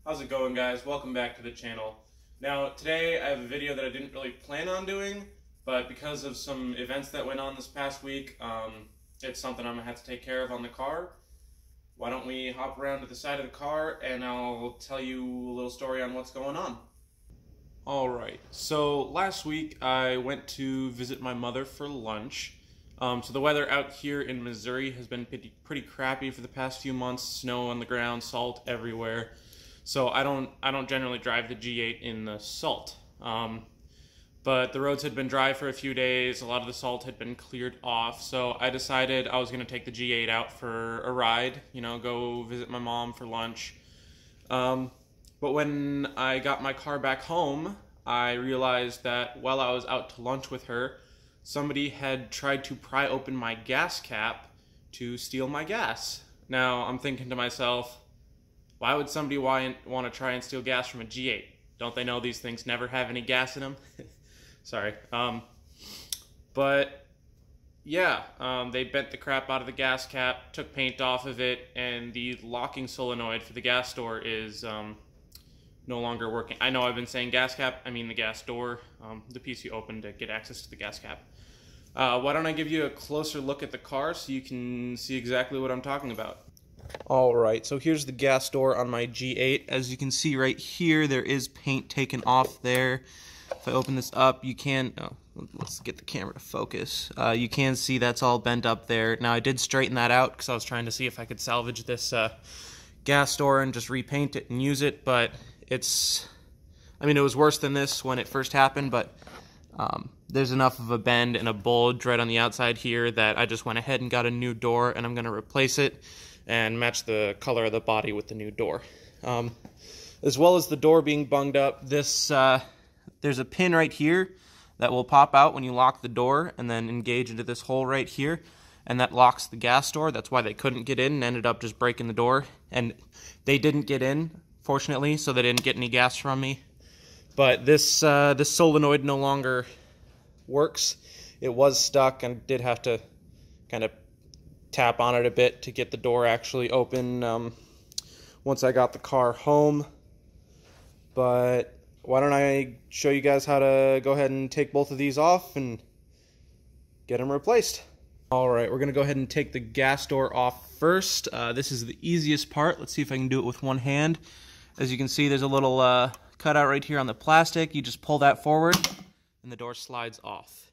How's it going, guys? Welcome back to the channel. Now, today I have a video that I didn't really plan on doing, but because of some events that went on this past week, it's something I'm going to have to take care of on the car. Why don't we hop around to the side of the car and I'll tell you a little story on what's going on. Alright, so last week I went to visit my mother for lunch. So the weather out here in Missouri has been pretty crappy for the past few months. Snow on the ground, salt everywhere. So I don't generally drive the G8 in the salt. But the roads had been dry for a few days. A lot of the salt had been cleared off. So I decided I was going to take the G8 out for a ride. You know, go visit my mom for lunch. But when I got my car back home, I realized that while I was out to lunch with her, somebody had tried to pry open my gas cap to steal my gas. Now, I'm thinking to myself, why would somebody want to try and steal gas from a G8? Don't they know these things never have any gas in them? Sorry. But, yeah, they bent the crap out of the gas cap, took paint off of it, and the locking solenoid for the gas door is no longer working. I know I've been saying gas cap, I mean the gas door, the piece you open to get access to the gas cap. Why don't I give you a closer look at the car so you can see exactly what I'm talking about. Alright, so here's the gas door on my G8. As you can see right here, there is paint taken off there. If I open this up, you can... Oh, let's get the camera to focus. You can see that's all bent up there. Now, I did straighten that out because I was trying to see if I could salvage this gas door and just repaint it and use it, but it's... I mean, it was worse than this when it first happened, but there's enough of a bend and a bulge right on the outside here that I just went ahead and got a new door, and I'm going to replace it and match the color of the body with the new door. As well as the door being bunged up, there's a pin right here that will pop out when you lock the door and then engage into this hole right here, and that locks the gas door. That's why they couldn't get in and ended up just breaking the door. And they didn't get in, fortunately, so they didn't get any gas from me. But this solenoid no longer works. It was stuck and did have to kind of tap on it a bit to get the door actually open once I got the car home. But why don't I show you guys how to go ahead and take both of these off and get them replaced. Alright, we're going to go ahead and take the gas door off first. This is the easiest part. Let's see if I can do it with one hand. As you can see, there's a little cutout right here on the plastic. You just pull that forward and the door slides off.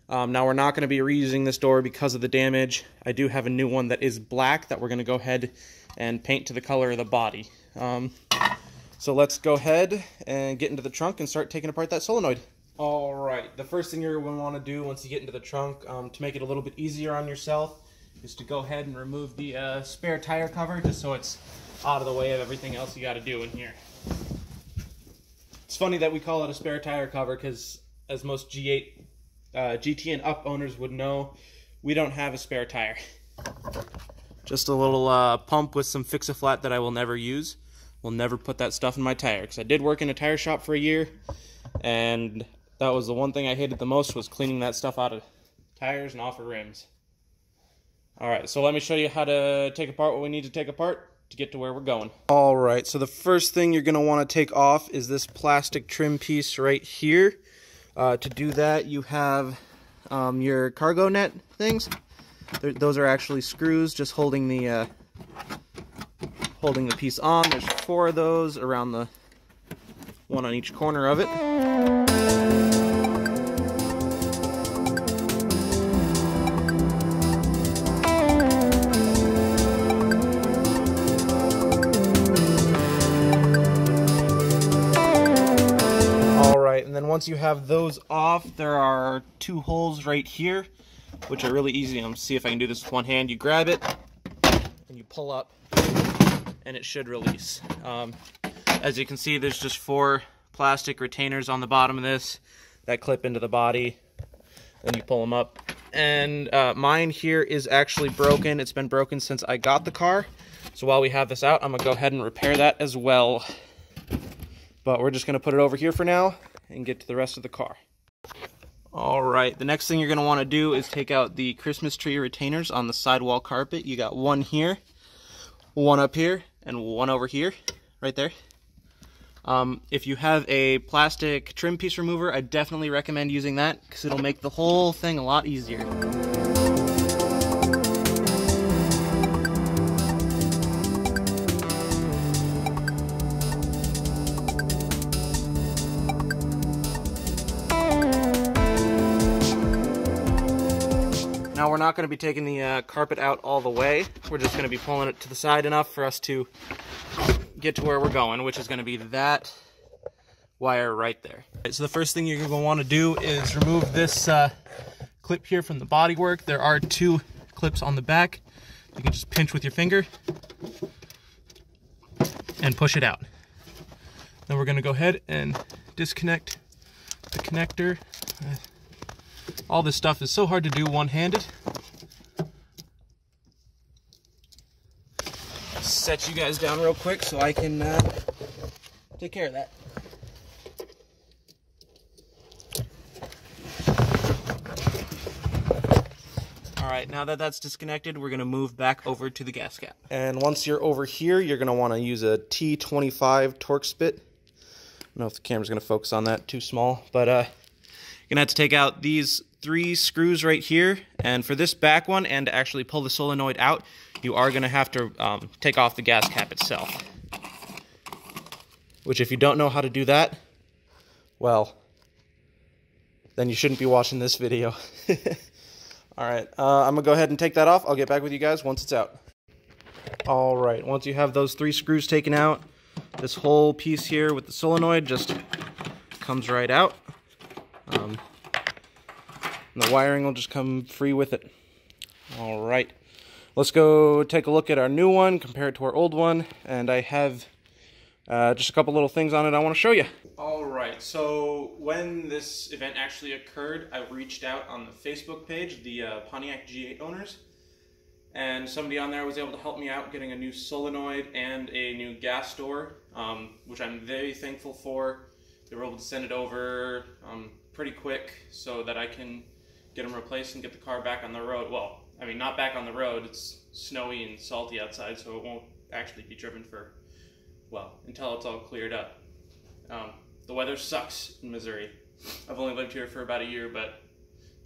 Now we're not going to be reusing this door because of the damage. I do have a new one that is black that we're going to go ahead and paint to the color of the body. So let's go ahead and get into the trunk and start taking apart that solenoid. Alright, the first thing you're going to want to do once you get into the trunk to make it a little bit easier on yourself is to go ahead and remove the spare tire cover just so it's out of the way of everything else you got to do in here. It's funny that we call it a spare tire cover because as most G8 GT and Up owners would know, we don't have a spare tire. Just a little pump with some Fix-A-Flat that I will never use. Will never put that stuff in my tire, because I did work in a tire shop for a year, and that was the one thing I hated the most, was cleaning that stuff out of tires and off of rims. Alright, so let me show you how to take apart what we need to take apart to get to where we're going. Alright, so the first thing you're going to want to take off is this plastic trim piece right here. To do that, you have your cargo net things. Those are actually screws just holding the piece on. There's 4 of those around the one on each corner of it. And then once you have those off, there are 2 holes right here, which are really easy. I'm gonna see if I can do this with one hand. You grab it and you pull up, and it should release. As you can see, there's just 4 plastic retainers on the bottom of this that clip into the body. Then you pull them up. And mine here is actually broken. It's been broken since I got the car. So while we have this out, I'm gonna go ahead and repair that as well. But we're just gonna put it over here for now and get to the rest of the car. Alright, the next thing you're going to want to do is take out the Christmas tree retainers on the sidewall carpet. You got one here, one up here, and one over here, right there. If you have a plastic trim piece remover, I definitely recommend using that because it'll make the whole thing a lot easier. Now we're not going to be taking the carpet out all the way. We're just going to be pulling it to the side enough for us to get to where we're going, which is going to be that wire right there. So the first thing you're going to want to do is remove this clip here from the bodywork. There are 2 clips on the back. You can just pinch with your finger and push it out. Then we're going to go ahead and disconnect the connector. All this stuff is so hard to do one-handed. Set you guys down real quick so I can take care of that. Alright, now that that's disconnected, we're going to move back over to the gas cap. And once you're over here, you're going to want to use a T25 Torx bit. I don't know if the camera's going to focus on that, too small, but you're going to have to take out these 3 screws right here, and for this back one, and to actually pull the solenoid out, you are going to have to take off the gas cap itself. Which, if you don't know how to do that, well, then you shouldn't be watching this video. Alright, I'm going to go ahead and take that off. I'll get back with you guys once it's out. Alright, once you have those 3 screws taken out, this whole piece here with the solenoid just comes right out. And the wiring will just come free with it. Alright, let's go take a look at our new one compared to our old one, and I have just a couple little things on it I want to show you. Alright, so when this event actually occurred, I reached out on the Facebook page, the Pontiac G8 owners, and somebody on there was able to help me out getting a new solenoid and a new gas door, which I'm very thankful for. They were able to send it over pretty quick so that I can get them replaced and get the car back on the road. Well, I mean, not back on the road. It's snowy and salty outside, so it won't actually be driven for, well, until it's all cleared up. The weather sucks in Missouri. I've only lived here for about a year, but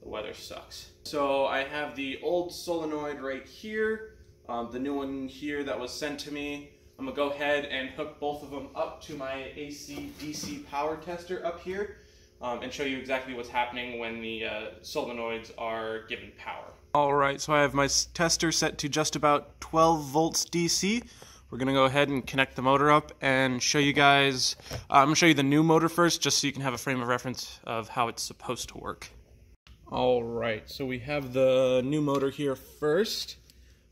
the weather sucks. So I have the old solenoid right here, the new one here that was sent to me. I'm gonna go ahead and hook both of them up to my AC/DC power tester up here. And show you exactly what's happening when the solenoids are given power. Alright, so I have my tester set to just about 12 volts DC. We're going to go ahead and connect the motor up and show you guys, I'm going to show you the new motor first, just so you can have a frame of reference of how it's supposed to work. Alright, so we have the new motor here first.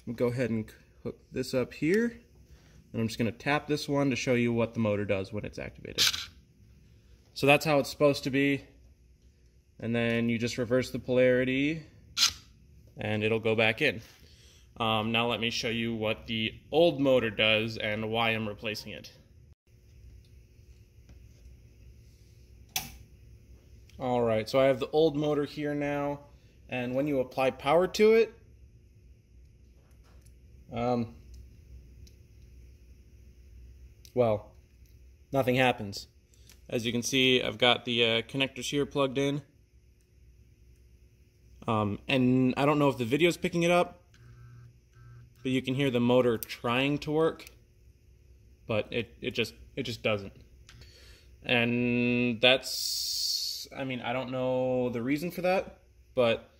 I'm going to go ahead and hook this up here. And I'm just going to tap this one to show you what the motor does when it's activated. So that's how it's supposed to be, and then you just reverse the polarity and it'll go back in. Now let me show you what the old motor does and why I'm replacing it. Alright, so I have the old motor here now, and when you apply power to it, well, nothing happens. As you can see, I've got the connectors here plugged in. And I don't know if the video's picking it up, but you can hear the motor trying to work, but it just doesn't. And that's, I mean, I don't know the reason for that, but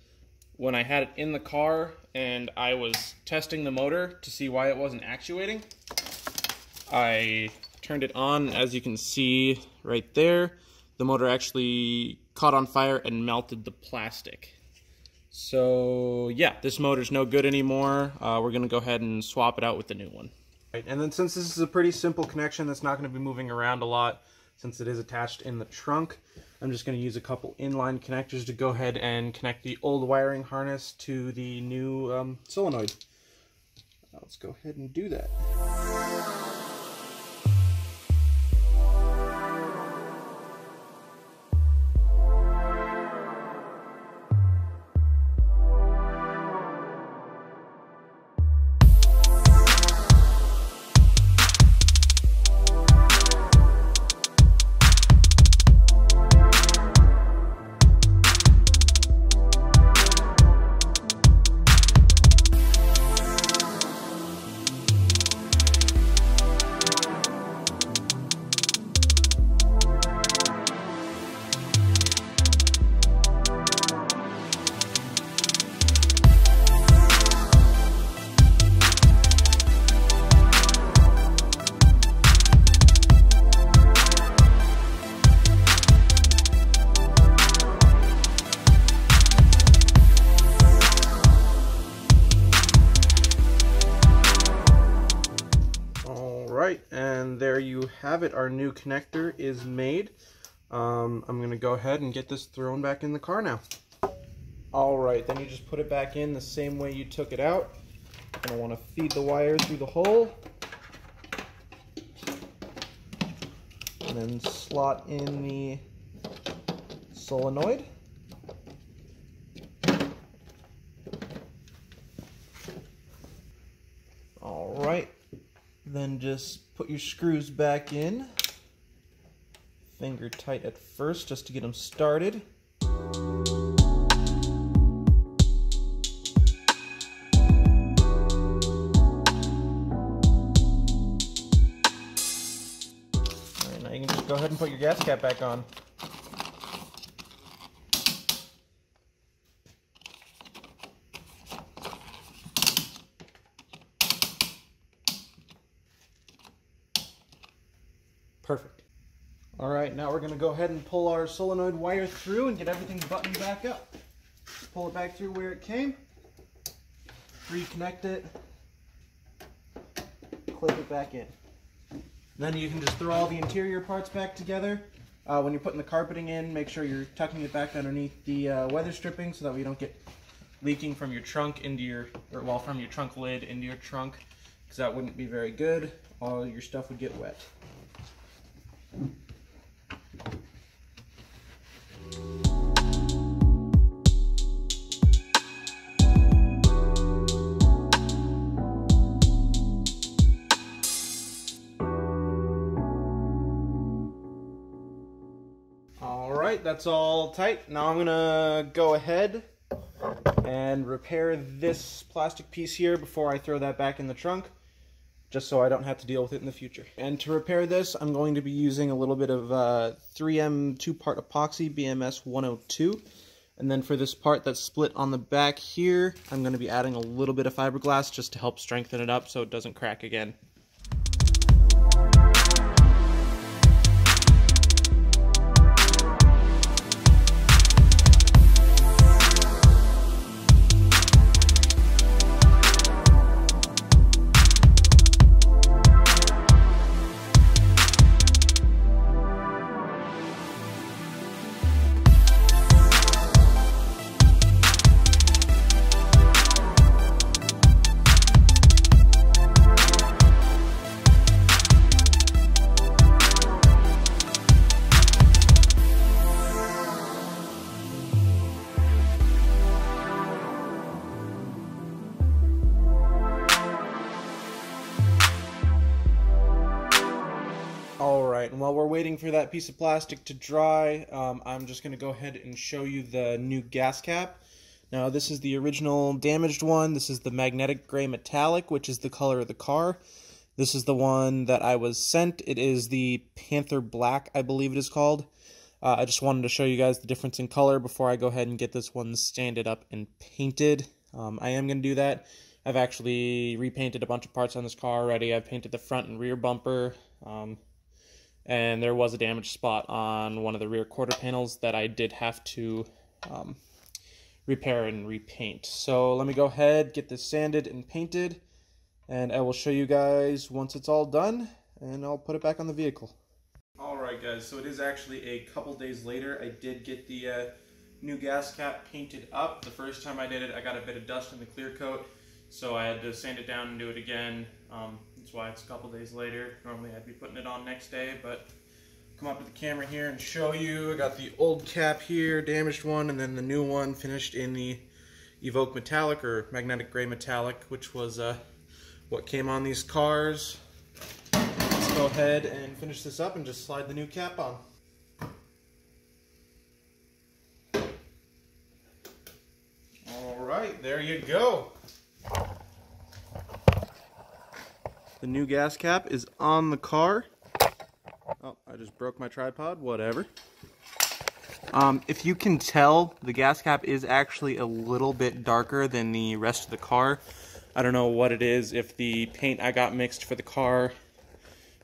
when I had it in the car and I was testing the motor to see why it wasn't actuating, I turned it on. As you can see right there, the motor actually caught on fire and melted the plastic. So yeah, this motor's no good anymore. We're gonna go ahead and swap it out with the new one. Right, and then since this is a pretty simple connection that's not gonna be moving around a lot, since it is attached in the trunk, I'm just gonna use a couple inline connectors to go ahead and connect the old wiring harness to the new solenoid. Let's go ahead and do that. and there you have it. Our new connector is made. I'm going to go ahead and get this thrown back in the car now. Alright, then you just put it back in the same way you took it out. You're going to want to feed the wire through the hole. And then slot in the solenoid. Alright, then just put your screws back in. Finger tight at first just to get them started. Alright, now you can just go ahead and put your gas cap back on. Perfect. Alright, now we're going to go ahead and pull our solenoid wire through and get everything buttoned back up. Pull it back through where it came, reconnect it, clip it back in. Then you can just throw all the interior parts back together. When you're putting the carpeting in, make sure you're tucking it back underneath the weather stripping so that we don't get leaking from your trunk into your, from your trunk lid into your trunk, because that wouldn't be very good. All your stuff would get wet. Alright, that's all tight. Now I'm gonna go ahead and repair this plastic piece here before I throw that back in the trunk, just so I don't have to deal with it in the future. And to repair this, I'm going to be using a little bit of 3M 2-part epoxy BMS 102. And then for this part that's split on the back here, I'm going to be adding a little bit of fiberglass just to help strengthen it up so it doesn't crack again. Alright, and while we're waiting for that piece of plastic to dry, I'm just going to go ahead and show you the new gas cap. Now, this is the original damaged one. This is the magnetic gray metallic, which is the color of the car. This is the one that I was sent. It is the Panther Black, I believe it is called. I just wanted to show you guys the difference in color before I go ahead and get this one sanded up and painted. I am going to do that. I've actually repainted a bunch of parts on this car already. I've painted the front and rear bumper. And there was a damaged spot on one of the rear quarter panels that I did have to repair and repaint. So let me go ahead, get this sanded and painted, and I will show you guys once it's all done, and I'll put it back on the vehicle. Alright guys, so it is actually a couple days later. I did get the new gas cap painted up. The first time I did it, I got a bit of dust in the clear coat, so I had to sand it down and do it again. That's why it's a couple days later. Normally I'd be putting it on next day, but come up to the camera here and show you. I got the old cap here, damaged one, and then the new one finished in the Evoque Metallic, or Magnetic Gray Metallic, which was what came on these cars. Let's go ahead and finish this up and just slide the new cap on. Alright, there you go. The new gas cap is on the car. Oh, I just broke my tripod, whatever. If you can tell, the gas cap is actually a little bit darker than the rest of the car. I don't know what it is, if the paint I got mixed for the car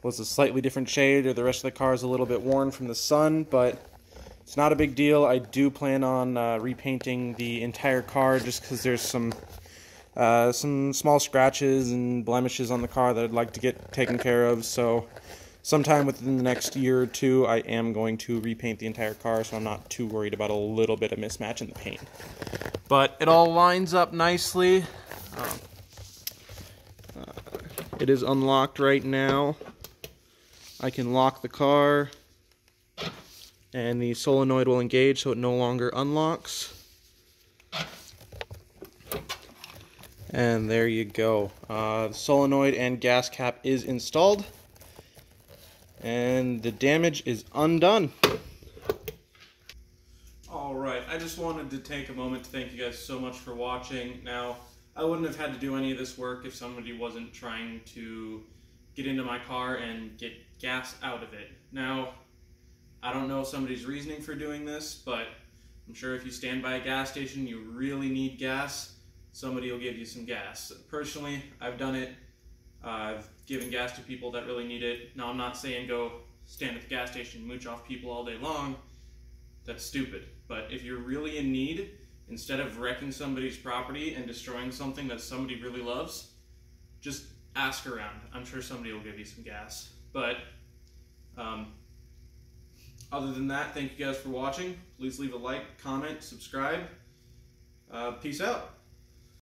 was a slightly different shade, or the rest of the car is a little bit worn from the sun, but it's not a big deal. I do plan on repainting the entire car just because there's some some small scratches and blemishes on the car that I'd like to get taken care of, so sometime within the next year or two I am going to repaint the entire car, so I'm not too worried about a little bit of mismatch in the paint. But it all lines up nicely. It is unlocked right now. I can lock the car and the solenoid will engage so it no longer unlocks. And there you go. The solenoid and gas cap is installed, and the damage is undone. Alright, I just wanted to take a moment to thank you guys so much for watching. Now, I wouldn't have had to do any of this work if somebody wasn't trying to get into my car and get gas out of it. Now, I don't know somebody's reasoning for doing this, but I'm sure if you stand by a gas station, you really need gas, somebody will give you some gas. Personally, I've done it. I've given gas to people that really need it. Now, I'm not saying go stand at the gas station and mooch off people all day long. That's stupid. But if you're really in need, instead of wrecking somebody's property and destroying something that somebody really loves, just ask around. I'm sure somebody will give you some gas. But other than that, thank you guys for watching. Please leave a like, comment, subscribe. Peace out.